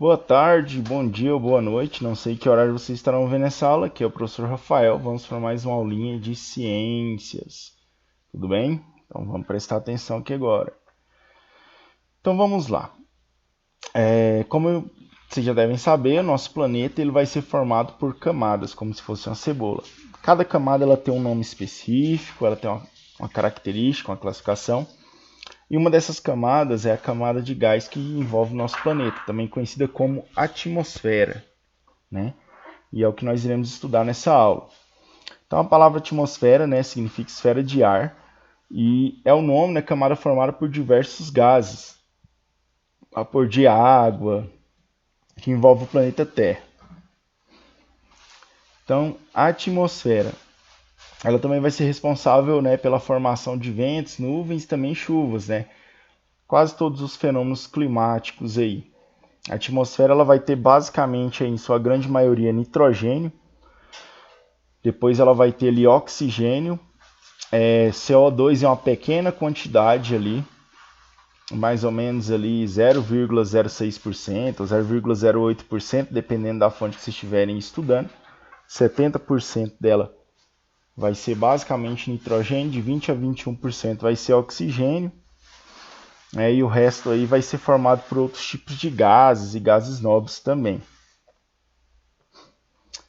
Boa tarde, bom dia ou boa noite, não sei que horário vocês estarão vendo essa aula, aqui é o professor Rafael, vamos para mais uma aulinha de ciências, tudo bem? Então vamos prestar atenção aqui agora. Então vamos lá. Vocês já devem saber, o nosso planeta ele vai ser formado por camadas, como se fosse uma cebola. Cada camada ela tem um nome específico, ela tem uma característica, uma classificação. E uma dessas camadas é a camada de gás que envolve o nosso planeta, também conhecida como atmosfera, né? E é o que nós iremos estudar nessa aula. Então a palavra atmosfera, né, significa esfera de ar e é o nome da camada formada por diversos gases, vapor de água, que envolve o planeta Terra. Então a atmosfera, ela também vai ser responsável, né, pela formação de ventos, nuvens e também chuvas, né? Quase todos os fenômenos climáticos aí. A atmosfera ela vai ter basicamente, em sua grande maioria, nitrogênio. Depois ela vai ter ali oxigênio, CO2 em uma pequena quantidade ali, mais ou menos ali 0,06% ou 0,08%, dependendo da fonte que vocês estiverem estudando. 70% dela vai ser basicamente nitrogênio, de 20 a 21% vai ser oxigênio. E o resto aí vai ser formado por outros tipos de gases e gases nobres também.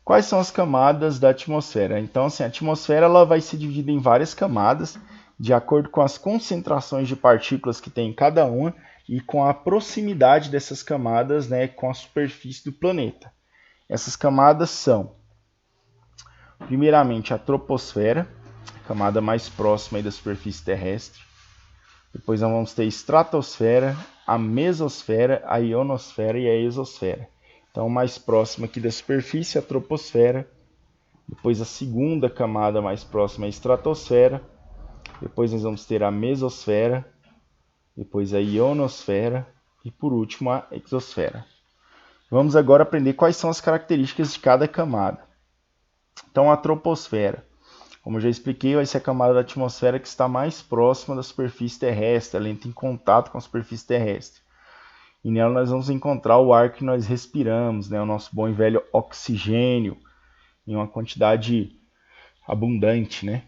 Quais são as camadas da atmosfera? Então, assim, a atmosfera ela vai ser dividida em várias camadas, de acordo com as concentrações de partículas que tem em cada uma e com a proximidade dessas camadas, né, com a superfície do planeta. Essas camadas são, primeiramente, a troposfera, a camada mais próxima aí da superfície terrestre. Depois nós vamos ter a estratosfera, a mesosfera, a ionosfera e a exosfera. Então, mais próxima aqui da superfície, a troposfera. Depois a segunda camada mais próxima é a estratosfera. Depois nós vamos ter a mesosfera. Depois a ionosfera. E por último a exosfera. Vamos agora aprender quais são as características de cada camada. Então, a troposfera, como eu já expliquei, vai ser a camada da atmosfera que está mais próxima da superfície terrestre, ela entra em contato com a superfície terrestre. E nela nós vamos encontrar o ar que nós respiramos, né? O nosso bom e velho oxigênio, em uma quantidade abundante, né?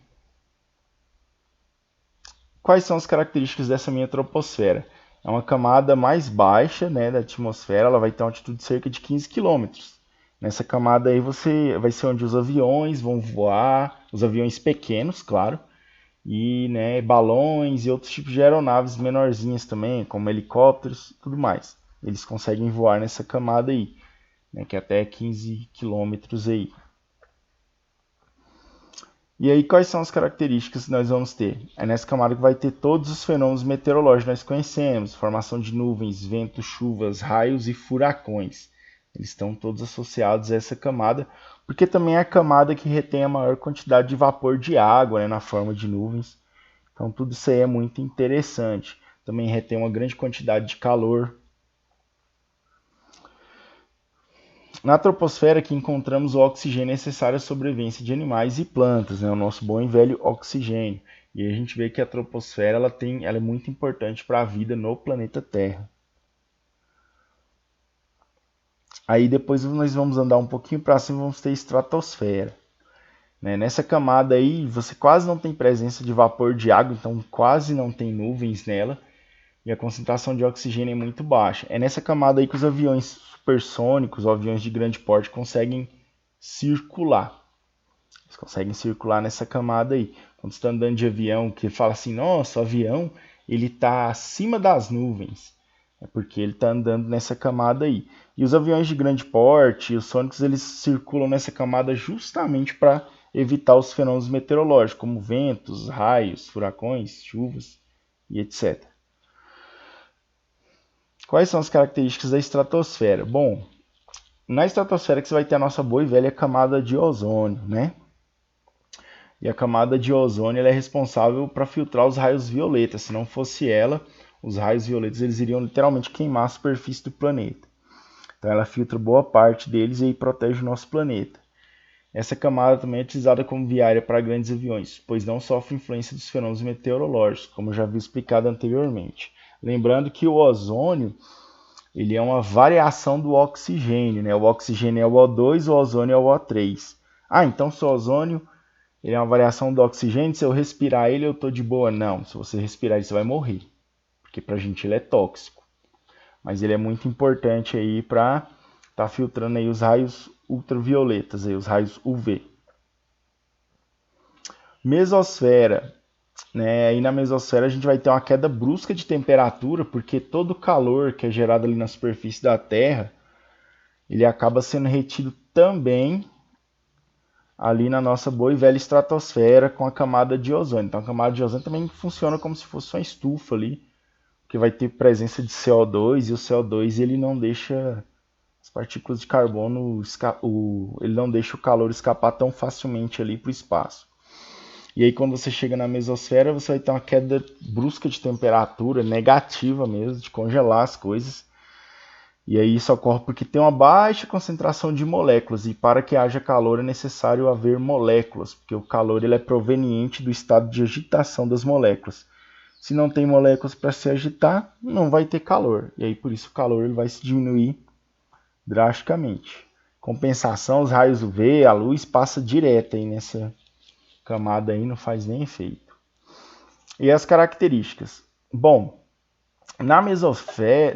Quais são as características dessa minha troposfera? É uma camada mais baixa, né, da atmosfera, ela vai ter uma altitude de cerca de 15 km. Nessa camada aí vai ser onde os aviões vão voar, os aviões pequenos, claro, e né, balões e outros tipos de aeronaves menorzinhas também, como helicópteros e tudo mais. Eles conseguem voar nessa camada aí, né, que é até 15 quilômetros aí. E aí, quais são as características que nós vamos ter? É nessa camada que vai ter todos os fenômenos meteorológicos que nós conhecemos, formação de nuvens, ventos, chuvas, raios e furacões. Eles estão todos associados a essa camada, porque também é a camada que retém a maior quantidade de vapor de água, né, na forma de nuvens. Então tudo isso aí é muito interessante. Também retém uma grande quantidade de calor. Na troposfera que encontramos o oxigênio necessário à sobrevivência de animais e plantas, né, o nosso bom e velho oxigênio. E a gente vê que a troposfera ela é muito importante para a vida no planeta Terra. Aí depois nós vamos andar um pouquinho para cima e vamos ter estratosfera. Nessa camada aí você quase não tem presença de vapor de água, então quase não tem nuvens nela. E a concentração de oxigênio é muito baixa. É nessa camada aí que os aviões supersônicos, ou aviões de grande porte, conseguem circular. Eles conseguem circular nessa camada aí. Quando você está andando de avião, que fala assim, nossa, o avião ele está acima das nuvens. É porque ele está andando nessa camada aí. E os aviões de grande porte, os sônicos, eles circulam nessa camada justamente para evitar os fenômenos meteorológicos, como ventos, raios, furacões, chuvas e etc. Quais são as características da estratosfera? Bom, na estratosfera que você vai ter a nossa boa e velha camada de ozônio, né? E a camada de ozônio ela é responsável para filtrar os raios violetas. Se não fosse ela, os raios violetas eles iriam literalmente queimar a superfície do planeta. Então ela filtra boa parte deles e aí protege o nosso planeta. Essa camada também é utilizada como viária para grandes aviões, pois não sofre influência dos fenômenos meteorológicos, como eu já havia explicado anteriormente. Lembrando que o ozônio ele é uma variação do oxigênio, né? O oxigênio é o O2, o ozônio é o O3. Ah, então se o ozônio ele é uma variação do oxigênio, se eu respirar ele eu tô de boa? Não, se você respirar ele você vai morrer, porque pra gente ele é tóxico. Mas ele é muito importante aí para estar filtrando aí os raios ultravioletas, aí os raios UV. Mesosfera. Né? Aí na mesosfera a gente vai ter uma queda brusca de temperatura, porque todo o calor que é gerado ali na superfície da Terra, ele acaba sendo retido também ali na nossa boa e velha estratosfera com a camada de ozônio. Então a camada de ozônio também funciona como se fosse uma estufa ali, que vai ter presença de CO2, e o CO2 ele não deixa as partículas de carbono, ele não deixa o calor escapar tão facilmente ali para o espaço. E aí quando você chega na mesosfera, você vai ter uma queda brusca de temperatura, negativa mesmo, de congelar as coisas. E aí isso ocorre porque tem uma baixa concentração de moléculas, e para que haja calor é necessário haver moléculas, porque o calor ele é proveniente do estado de agitação das moléculas. Se não tem moléculas para se agitar, não vai ter calor. E aí por isso o calor ele vai se diminuir drasticamente. Compensação, os raios UV, a luz passa direto aí nessa camada aí, não faz nem efeito. E as características? Bom, na mesosfera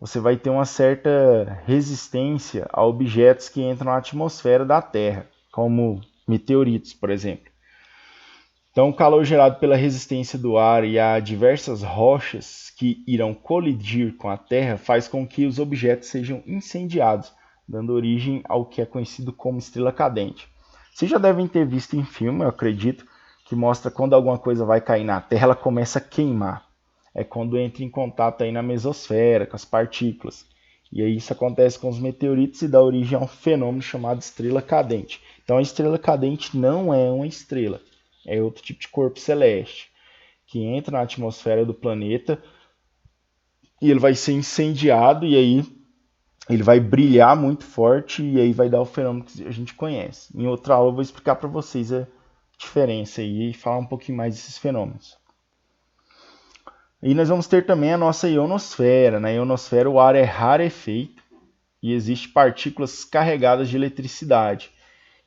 você vai ter uma certa resistência a objetos que entram na atmosfera da Terra, como meteoritos, por exemplo. Então, o calor gerado pela resistência do ar e a diversas rochas que irão colidir com a Terra faz com que os objetos sejam incendiados, dando origem ao que é conhecido como estrela cadente. Vocês já devem ter visto em filme, eu acredito, que mostra quando alguma coisa vai cair na Terra, ela começa a queimar. É quando entra em contato aí na mesosfera, com as partículas. E aí isso acontece com os meteoritos e dá origem a um fenômeno chamado estrela cadente. Então a estrela cadente não é uma estrela, é outro tipo de corpo celeste, que entra na atmosfera do planeta e ele vai ser incendiado e aí ele vai brilhar muito forte e aí vai dar o fenômeno que a gente conhece. Em outra aula eu vou explicar para vocês a diferença aí e falar um pouquinho mais desses fenômenos. E nós vamos ter também a nossa ionosfera. Na ionosfera o ar é rarefeito e existem partículas carregadas de eletricidade.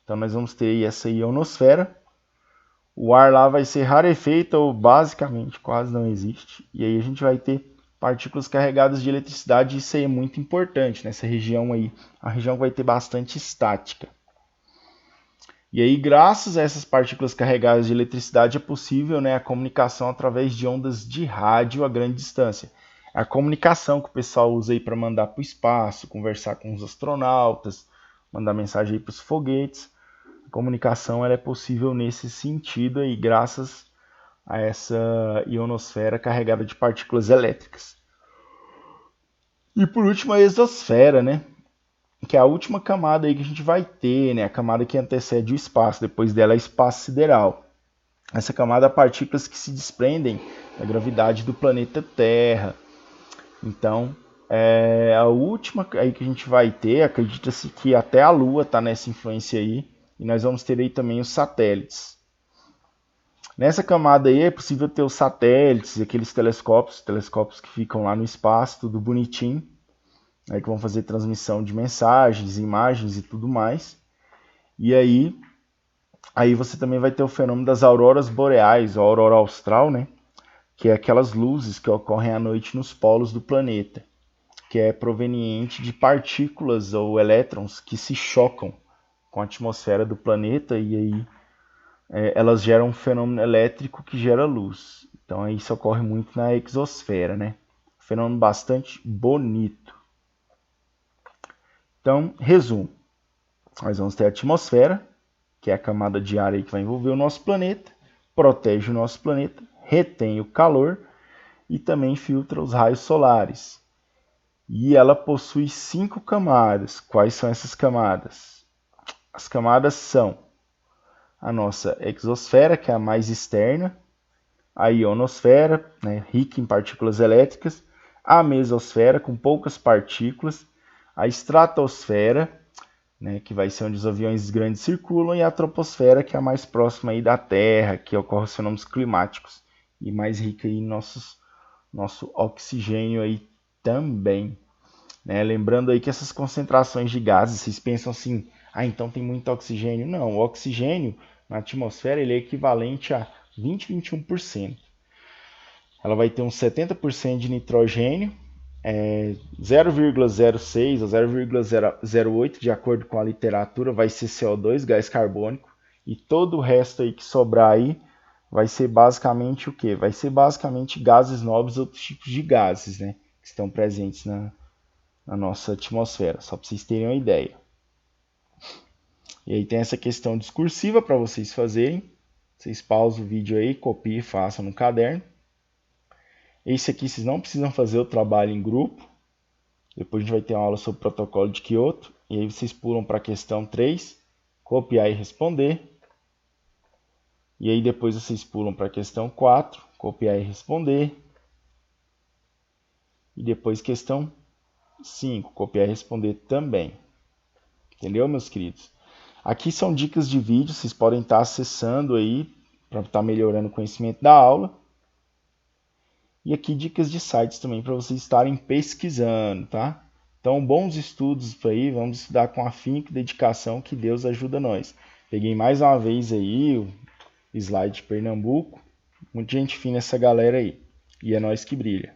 Então nós vamos ter aí essa ionosfera. O ar lá vai ser rarefeito ou basicamente quase não existe. E aí a gente vai ter partículas carregadas de eletricidade, e isso aí é muito importante nessa região aí. A região vai ter bastante estática. E aí, graças a essas partículas carregadas de eletricidade, é possível, né, a comunicação através de ondas de rádio a grande distância. A comunicação que o pessoal usa aí para mandar para o espaço, conversar com os astronautas, mandar mensagem aí para os foguetes. A comunicação ela é possível nesse sentido aí, graças a essa ionosfera carregada de partículas elétricas. E por último a exosfera, né? Que é a última camada aí que a gente vai ter, né? A camada que antecede o espaço, depois dela é espaço sideral. Essa camada é partículas que se desprendem da gravidade do planeta Terra. Então, é a última aí que a gente vai ter, acredita-se que até a Lua está nessa influência aí, e nós vamos ter aí também os satélites. Nessa camada aí é possível ter os satélites, aqueles telescópios que ficam lá no espaço, tudo bonitinho, aí que vão fazer transmissão de mensagens, imagens e tudo mais. E aí você também vai ter o fenômeno das auroras boreais, ou aurora austral, né? Que é aquelas luzes que ocorrem à noite nos polos do planeta, que é proveniente de partículas ou elétrons que se chocam com a atmosfera do planeta e aí elas geram um fenômeno elétrico que gera luz. Então isso ocorre muito na exosfera, né? Fenômeno bastante bonito. Então, resumo. Nós vamos ter a atmosfera, que é a camada de ar aí que vai envolver o nosso planeta, protege o nosso planeta, retém o calor e também filtra os raios solares. E ela possui 5 camadas. Quais são essas camadas? As camadas são a nossa exosfera, que é a mais externa, a ionosfera, né, rica em partículas elétricas, a mesosfera, com poucas partículas, a estratosfera, né, que vai ser onde os aviões grandes circulam, e a troposfera, que é a mais próxima aí da Terra, que ocorre os fenômenos climáticos, e mais rica em nosso oxigênio aí também, né? Lembrando aí que essas concentrações de gases, vocês pensam assim, ah, então tem muito oxigênio. Não, o oxigênio na atmosfera ele é equivalente a 21%. Ela vai ter uns 70% de nitrogênio, 0,06 ou 0,08, de acordo com a literatura, vai ser CO2, gás carbônico, e todo o resto aí que sobrar aí vai ser basicamente o quê? Vai ser basicamente gases nobres, outros tipos de gases, né, que estão presentes na nossa atmosfera, só para vocês terem uma ideia. E aí tem essa questão discursiva para vocês fazerem. Vocês pausam o vídeo aí, copiem e façam no caderno. Esse aqui vocês não precisam fazer o trabalho em grupo. Depois a gente vai ter uma aula sobre o protocolo de Kyoto. E aí vocês pulam para a questão 3, copiar e responder. E aí depois vocês pulam para a questão 4, copiar e responder. E depois questão 5, copiar e responder também. Entendeu, meus queridos? Aqui são dicas de vídeo, vocês podem estar acessando aí para estar melhorando o conhecimento da aula. E aqui dicas de sites também para vocês estarem pesquisando, tá? Então, bons estudos aí, vamos estudar com afinco e dedicação, que Deus ajuda nós. Peguei mais uma vez aí o slide de Pernambuco, muita gente fina essa galera aí, e é nós que brilha.